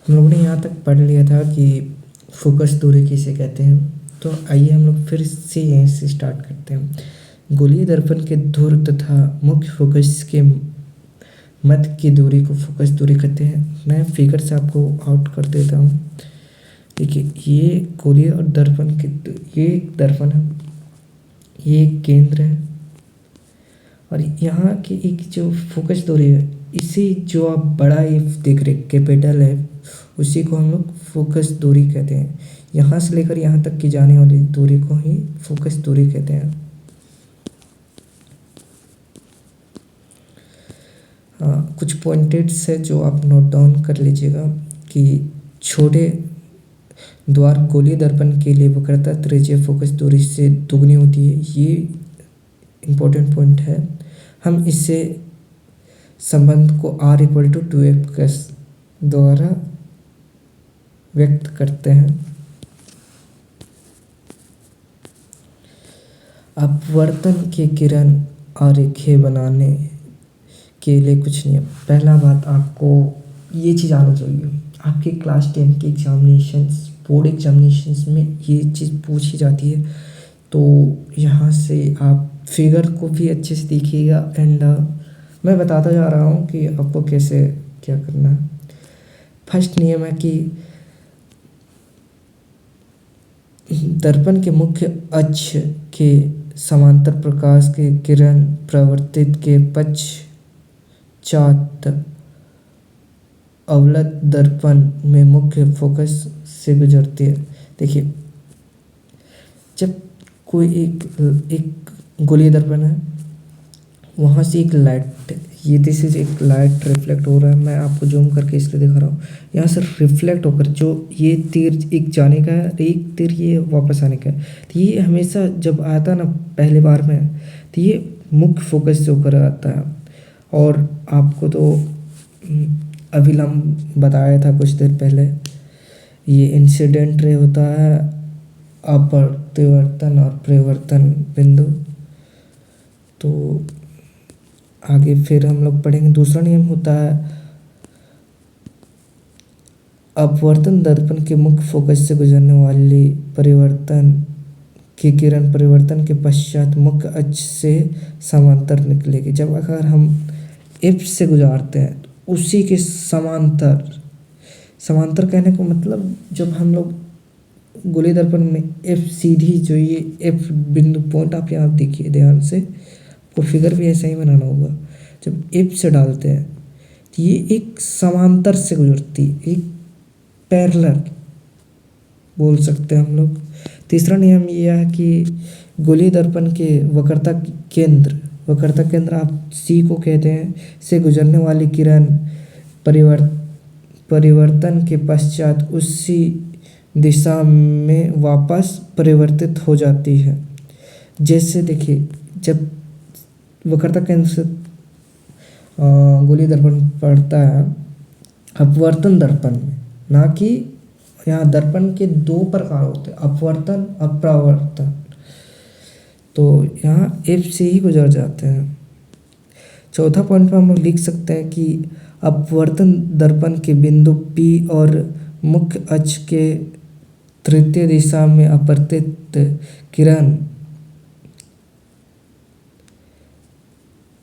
हम लोगों ने यहाँ तक पढ़ लिया था कि फोकस दूरी किसे कहते हैं। तो आइए हम लोग फिर से यहीं से स्टार्ट करते हैं। गोलीय दर्पण के धुर तथा मुख्य फोकस के मध्य की दूरी को फोकस दूरी कहते हैं। मैं फिगर से आपको आउट कर देता हूँ। देखिए, ये गोलीय और दर्पण के, ये एक दर्पण है, ये एक केंद्र है, और यहाँ की एक जो फोकस दूरी है, इसी जो आप बड़ा एफ देख रहे कैपिटल है, उसी को हम लोग फोकस दूरी कहते हैं। यहाँ से लेकर यहाँ तक की जाने वाली दूरी को ही फोकस दूरी कहते हैं। हाँ, कुछ पॉइंटेड्स है जो आप नोट डाउन कर लीजिएगा कि छोटे द्वार गोलीय दर्पण के लिए वक्रता त्रिज्या फोकस दूरी से दुगनी होती है। ये इम्पोर्टेंट पॉइंट है। हम इससे संबंध को R इक्वल टू 2f द्वारा व्यक्त करते हैं। अपवर्तन की किरण आरेखीय बनाने के लिए कुछ नियम। पहला बात, आपको ये चीज़ आनी चाहिए। आपके क्लास 10 के एग्जामिनेशंस, बोर्ड एग्जामिनेशंस में ये चीज़ पूछी जाती है। तो यहाँ से आप फिगर को भी अच्छे से देखिएगा एंड मैं बताता जा रहा हूँ कि आपको कैसे क्या करना है। फर्स्ट नियम है कि दर्पण के मुख्य अक्ष के समांतर प्रकाश के किरण प्रवर्तित के पश्चात अवलत दर्पण में मुख्य फोकस से गुजरती है। देखिए, जब कोई एक गोलीय दर्पण है, वहाँ से एक लाइट, ये दिस इज एक लाइट रिफ्लेक्ट हो रहा है। मैं आपको जूम करके इसलिए दिखा रहा हूँ। यहाँ से रिफ्लेक्ट होकर जो ये तीर एक जाने का है, एक तीर ये वापस आने का है। तो ये हमेशा जब आता ना पहले बार में, तो ये मुख्य फोकस से होकर आता है। और आपको तो अभिलंब बताया था कुछ देर पहले, ये इंसिडेंट रे होता है अपवर्तन और परिवर्तन बिंदु। तो आगे फिर हम लोग पढ़ेंगे। दूसरा नियम होता है अपवर्तन दर्पण के मुख्य फोकस से गुजरने वाली परिवर्तन की किरण परिवर्तन के पश्चात मुख्य अक्ष से समांतर निकलेगी। जब अगर हम एफ से गुजारते हैं तो उसी के समांतर, समांतर कहने को मतलब जब हम लोग गोलीय दर्पण में एफ सीधी, जो ये एफ बिंदु पॉइंट आप यहाँ देखिए ध्यान से, को फिगर भी ऐसा ही बनाना होगा। जब एफ से डालते हैं तो ये एक समांतर से गुजरती, एक पैरेलल बोल सकते हैं हम लोग। तीसरा नियम ये है कि गोलीय दर्पण के वक्रता केंद्र, वक्रता केंद्र आप सी को कहते हैं, से गुजरने वाली किरण परिवर्तन के पश्चात उसी दिशा में वापस परिवर्तित हो जाती है। जैसे देखिए, जब वक्रता केंद्र से गोलीय दर्पण पड़ता है अपवर्तन दर्पण में, ना कि यहाँ दर्पण के दो प्रकार होते हैं, अपवर्तन और परावर्तन। तो यहाँ एफ से ही गुजर जाते हैं। चौथा पॉइंट में हम लोग लिख सकते हैं कि अपवर्तन दर्पण के बिंदु P और मुख्य अक्ष के तृतीय दिशा में अपवर्तित किरण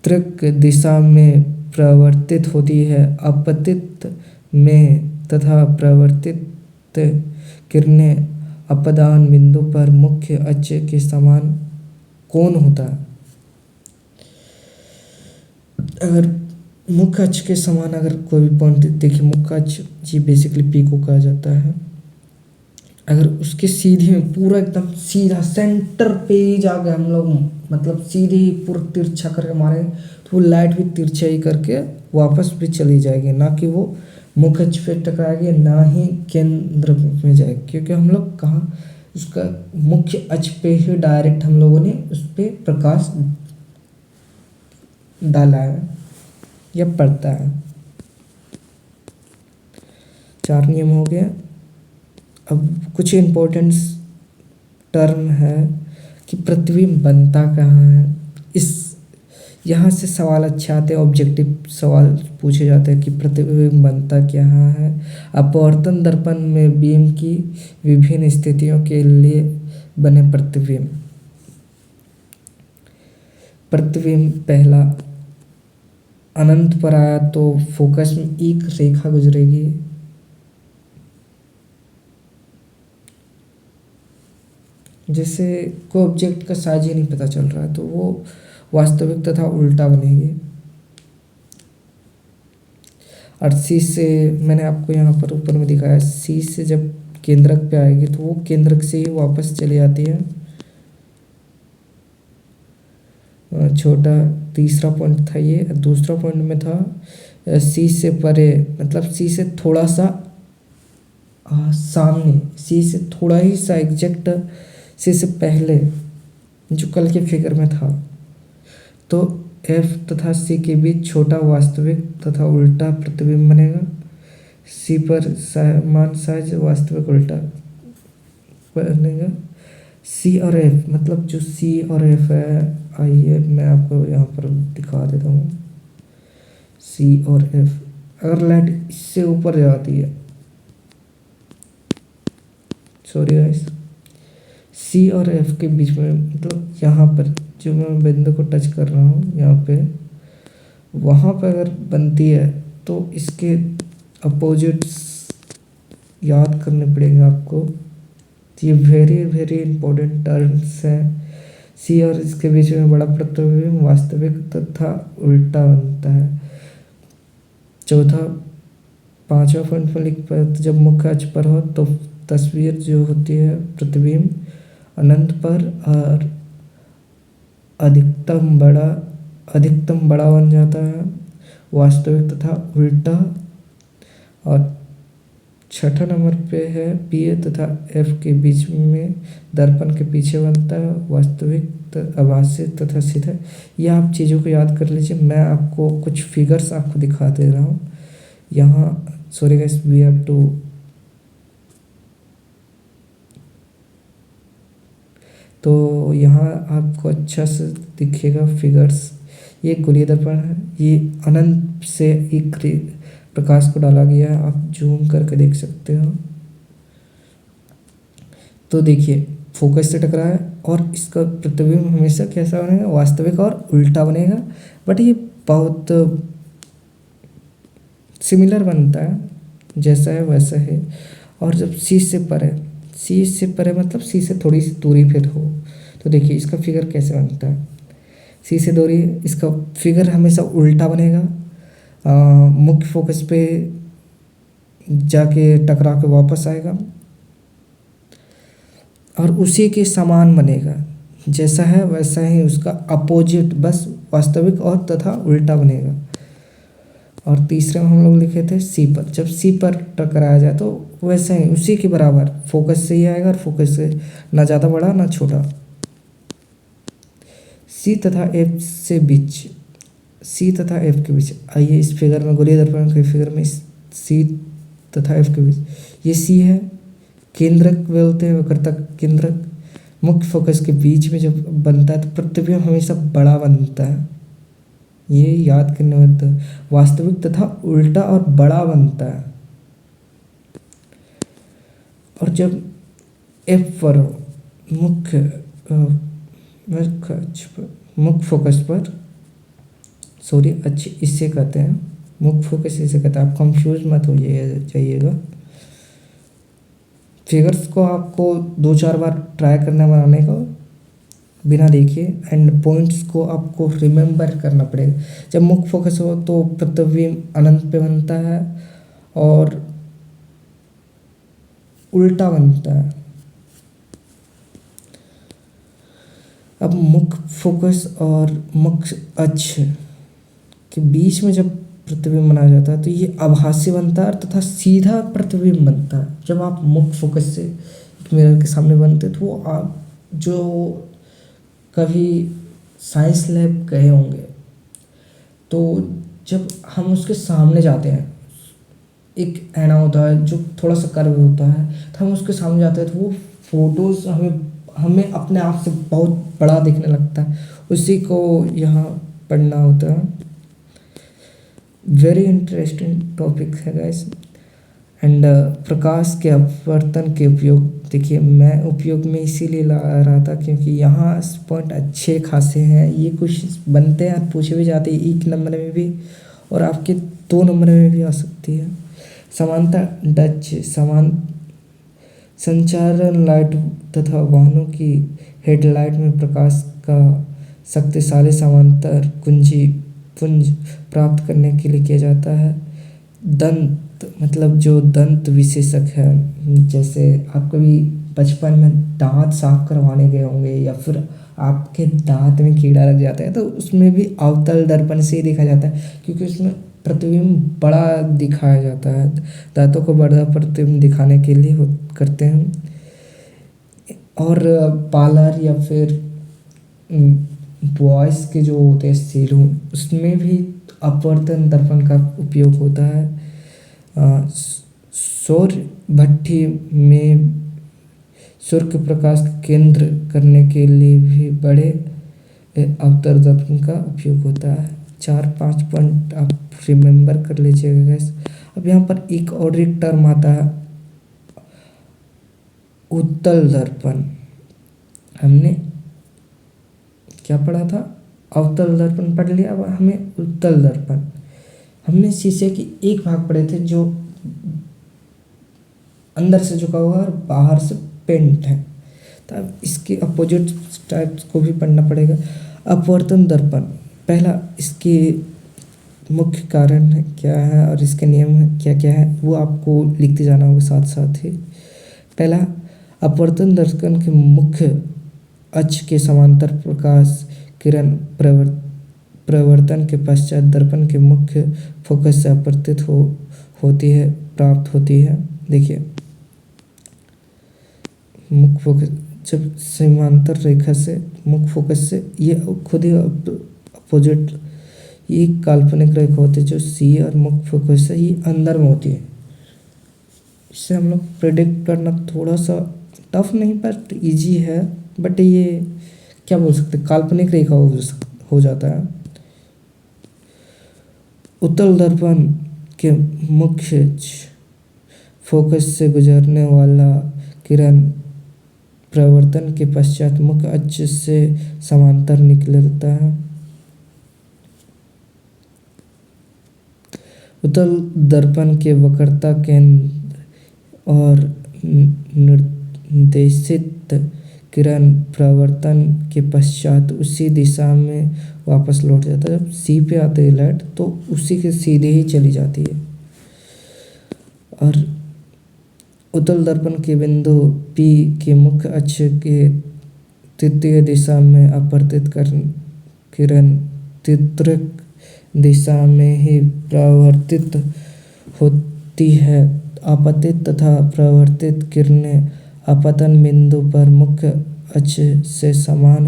त्रिक दिशा में प्रवर्तित होती है। अपतित में तथा प्रवर्तित किरणें अपदान बिंदु पर मुख्य अक्ष के समान कोण होता है। अगर मुख्य अक्ष के समान अगर कोई भी पॉइंट देखिए, मुख्य अक्ष जी बेसिकली पी को कहा जाता है। अगर उसके सीधे में पूरा एकदम सीधा सेंटर पे ही जाके हम लोग मतलब सीधे ही पूरा तिरछा करके मारे तो वो लाइट भी तिरछा ही करके वापस भी चली जाएगी, ना कि वो मुख्य अक्ष पे टकराएगी, ना ही केंद्र में जाएगी। क्योंकि हम लोग कहाँ उसका मुख्य अक्ष पे ही डायरेक्ट हम लोगों ने उस पर प्रकाश डाला है या पड़ता है। 4 नियम हो गया। अब कुछ इम्पोर्टेंट टर्म है कि प्रतिबिंब बनता कहाँ है। इस यहाँ से सवाल अच्छे आते हैं, ऑब्जेक्टिव सवाल पूछे जाते हैं कि प्रतिबिंब बनता क्या है। अपवर्तन दर्पण में बीम की विभिन्न स्थितियों के लिए बने प्रतिबिंब। प्रतिबिंब पहला अनंत पर आया तो फोकस में एक रेखा गुजरेगी, जैसे कोई ऑब्जेक्ट का साइज ही नहीं पता चल रहा है तो वो वास्तविक तथा उल्टा बनेगी। और सी से मैंने आपको यहाँ पर ऊपर में दिखाया, सी से जब केंद्रक पे आएगी तो वो केंद्रक से ही वापस चली जाती है। छोटा तीसरा पॉइंट था ये। दूसरा पॉइंट में था सी से परे, मतलब सी से थोड़ा सा सामने, सी से थोड़ा ही सा एग्जैक्ट सी से पहले, जो कल के फिगर में था। तो एफ तथा सी के बीच छोटा वास्तविक तथा उल्टा प्रतिबिंब बनेगा। सी पर समान साइज वास्तविक उल्टा बनेगा। सी और एफ, मतलब जो सी और एफ है, आइए मैं आपको यहाँ पर दिखा देता हूँ। सी और एफ, अगर लाइट इससे ऊपर जाती है, सॉरी गाइस, सी और एफ के बीच में, मतलब यहाँ पर जो मैं बिंदु को टच कर रहा हूँ यहाँ पे, वहाँ पर अगर बनती है तो इसके अपोजिट्स याद करने पड़ेंगे आपको। तो ये वेरी वेरी इंपॉर्टेंट टर्म्स हैं। सी और इसके बीच में बड़ा प्रतिबिंब वास्तविक तथा उल्टा बनता है। चौथा पांचवा पॉइंट में लिख पर, जब मुख्य अक्ष पर हो तो तस्वीर जो होती है प्रतिबिंब अनंत पर और अधिकतम बड़ा बन जाता है, वास्तविक तथा उल्टा। और छठा नंबर पे है पी ए तथा एफ के बीच में दर्पण के पीछे बनता है, वास्तविक आभासी तथा सीधा। ये आप चीज़ों को याद कर लीजिए। मैं आपको कुछ फिगर्स आपको दिखा दे रहा हूँ यहाँ। Sorry guys, we have to, तो यहाँ आपको अच्छा से दिखेगा फिगर्स। ये गोलीय दर्पण है, ये अनंत से एक प्रकाश को डाला गया है, आप जूम करके देख सकते हो। तो देखिए फोकस से टकरा है और इसका प्रतिबिंब हमेशा कैसा बनेगा, वास्तविक और उल्टा बनेगा। बट ये बहुत सिमिलर बनता है, जैसा है वैसा है। और जब सी से परे मतलब सी से थोड़ी सी दूरी पे हो, तो देखिए इसका फिगर कैसे बनता है। सी से दूरी, इसका फिगर हमेशा उल्टा बनेगा। मुख्य फोकस पे जाके टकरा के वापस आएगा और उसी के समान बनेगा, जैसा है वैसा ही उसका अपोजिट, बस वास्तविक और तथा उल्टा बनेगा। और तीसरे में हम लोग लिखे थे सी पर, जब सी पर टकराया जाए तो वैसा ही उसी के बराबर फोकस से ही आएगा, और फोकस से ना ज़्यादा बड़ा ना छोटा। सी तथा एफ के बीच, आइए इस फिगर में, गोलीय दर्पण के फिगर में सी तथा एफ के बीच, ये सी है, केंद्रक बोलते हैं, वक्रतक केंद्रक। मुख्य फोकस के बीच में जब बनता है तो प्रतिबिंब हमेशा बड़ा बनता है, ये याद करने में। वास्तविक तथा उल्टा और बड़ा बनता है। और जब एफ पर मुख्य फोकस पर, सॉरी अच्छे इससे कहते हैं, मुख्य फोकस इसे कहते हैं, आप कंफ्यूज मत हो जाइएगा। फिगर्स को आपको 2-4 बार ट्राई करना बनाने को, बिना देखिए, एंड पॉइंट्स को आपको रिमेम्बर करना पड़ेगा। जब मुख्य फोकस हो तो प्रतिबिंब अनंत पे बनता है और उल्टा बनता है। अब मुख्य फोकस और मुख्य अक्ष के बीच में जब प्रतिबिंब बनाया जाता है तो ये आभासी बनता है तथा सीधा प्रतिबिंब बनता है। जब आप मुख्य फोकस से मिरर के सामने बनते तो वो आप जो कभी साइंस लैब गए होंगे, तो जब हम उसके सामने जाते हैं, एक ऐना होता है जो थोड़ा सा कर्व होता है, तो हम उसके सामने जाते हैं तो वो फोटोज़ हमें अपने आप से बहुत बड़ा दिखने लगता है। उसी को यहाँ पढ़ना होता है। वेरी इंटरेस्टिंग टॉपिक है गाइस। एंड प्रकाश के अपवर्तन के उपयोग, देखिए मैं उपयोग में इसीलिए ला रहा था क्योंकि यहाँ पॉइंट अच्छे खासे हैं, ये कुछ बनते हैं और पूछे भी जाते हैं 1 नंबर में भी और आपके 2 नंबर में भी आ सकती है। समानता डच संचालन लाइट तथा वाहनों की हेडलाइट में प्रकाश का शक्तिशाली समांतर पुंज प्राप्त करने के लिए किया जाता है। दंत मतलब जो दंत विशेषज्ञ है, जैसे आप कभी बचपन में दांत साफ करवाने गए होंगे या फिर आपके दांत में कीड़ा लग जाता है तो उसमें भी अवतल दर्पण से ही देखा जाता है क्योंकि उसमें प्रतिबिंब बड़ा दिखाया जाता है। दांतों को बड़ा प्रतिबिंब दिखाने के लिए करते हैं। और पार्लर या फिर बॉयज़ के जो होते हैं सैलून, उसमें भी अपवर्तन दर्पण का उपयोग होता है। सौर भट्ठी में सूर्य के प्रकाश का केंद्र करने के लिए भी बड़े अवतल दर्पण का उपयोग होता है। 4-5 पॉइंट आप रिमेंबर कर लीजिएगा गैस। अब यहाँ पर एक और एक टर्म आता है उत्तल दर्पण। हमने क्या पढ़ा था? अवतल दर्पण पढ़ लिया, अब हमें उत्तल दर्पण। हमने शीशे की एक भाग पढ़े थे जो अंदर से झुका हुआ और बाहर से पेंट है, तो अब इसके अपोजिट टाइप्स को भी पढ़ना पड़ेगा। अपवर्तन दर्पण, पहला इसके मुख्य कारण है क्या है और इसके नियम है क्या क्या है वो आपको लिखते जाना होगा साथ साथ ही। पहला, अपवर्तन दर्पण के मुख्य अक्ष के समांतर प्रकाश किरण प्रवर्तन के पश्चात दर्पण के मुख्य फोकस से अपवर्तित होती है प्राप्त होती है। देखिए मुख्य फोकस जब समांतर रेखा से मुख्य फोकस से, ये खुद ही अपोजिट, ये काल्पनिक रेखा होती है जो सी और मुख्य फोकस से ये अंदर में होती है। इससे हम लोग प्रेडिक्ट करना थोड़ा सा टफ नहीं बट इजी है, बट ये क्या बोल सकते हैं काल्पनिक रेखा हो जाता है। उत्तल दर्पण के मुख्य फोकस से गुजरने वाला किरण प्रवर्तन के पश्चात मुख्य अक्ष से समांतर निकलता है। उत्तल दर्पण के वक्रता केंद्र और निर्देशित किरण प्रवर्तन के पश्चात उसी दिशा में वापस लौट जाता है। जब सी पे आती है लाइट तो उसी के सीधे ही चली जाती है। और उत्तल दर्पण के बिंदु पी के मुख्य अक्ष के तृतीय दिशा में अपवर्तित किरण तृतीयक दिशा में ही प्रवर्तित होती है। आपतित तथा प्रवर्तित किरणें अपतन बिंदु पर मुख्य अक्ष से समान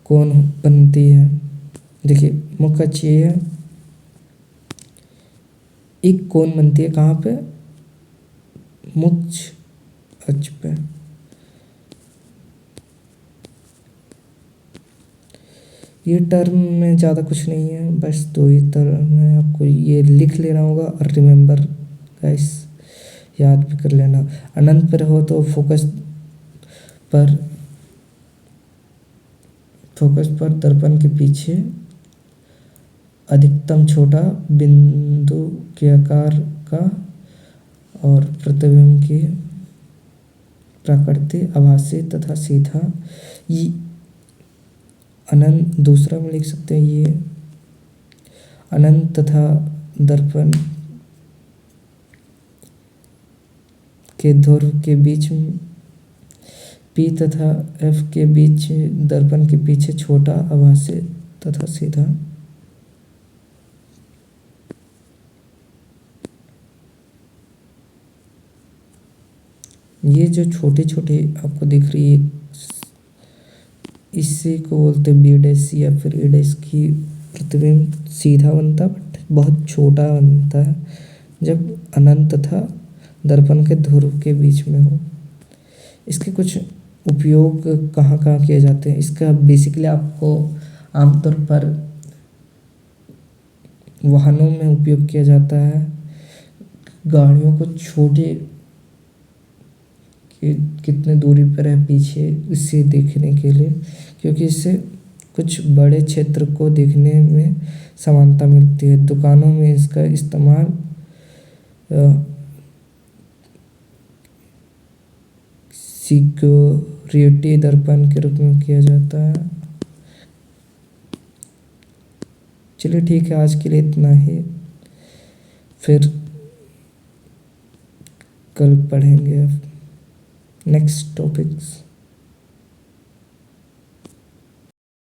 कोण बनती है। देखिए मुख्य अक्ष ये है, एक कोण बनती है कहाँ पे? मुख्य अक्ष पे। ये टर्म में ज़्यादा कुछ नहीं है, बस 2 ही टर्म है, आपको ये लिख लेना होगा और रिमेंबर गाइस याद भी कर लेना। अनंत पर हो तो फोकस पर दर्पण के पीछे अधिकतम छोटा बिंदु के आकार का और प्रतिबिंब की प्रकृति आभासी तथा सीधा। ये अनंत दूसरा में लिख सकते हैं, ये अनंत तथा दर्पण के ध्रुव के बीच पी तथा एफ के बीच दर्पण के पीछे छोटा आभासी तथा सीधा। ये जो छोटी छोटी आपको दिख रही है इसी को बोलते हैं बी डैश या फिर ए डैश की प्रतिबिंब सीधा बनता बट बहुत छोटा बनता है जब अनंत तथा दर्पण के ध्रुव के बीच में हो। इसके कुछ उपयोग कहाँ कहाँ किए जाते हैं, इसका बेसिकली आपको आमतौर पर वाहनों में उपयोग किया जाता है, गाड़ियों को छोटे कि कितने दूरी पर है पीछे इसे देखने के लिए, क्योंकि इससे कुछ बड़े क्षेत्र को देखने में समानता मिलती है। दुकानों में इसका इस्तेमाल सिक्योरिटी दर्पण के रूप में किया जाता है। चलिए ठीक है, आज के लिए इतना ही, फिर कल पढ़ेंगे नेक्स्ट टॉपिक्स।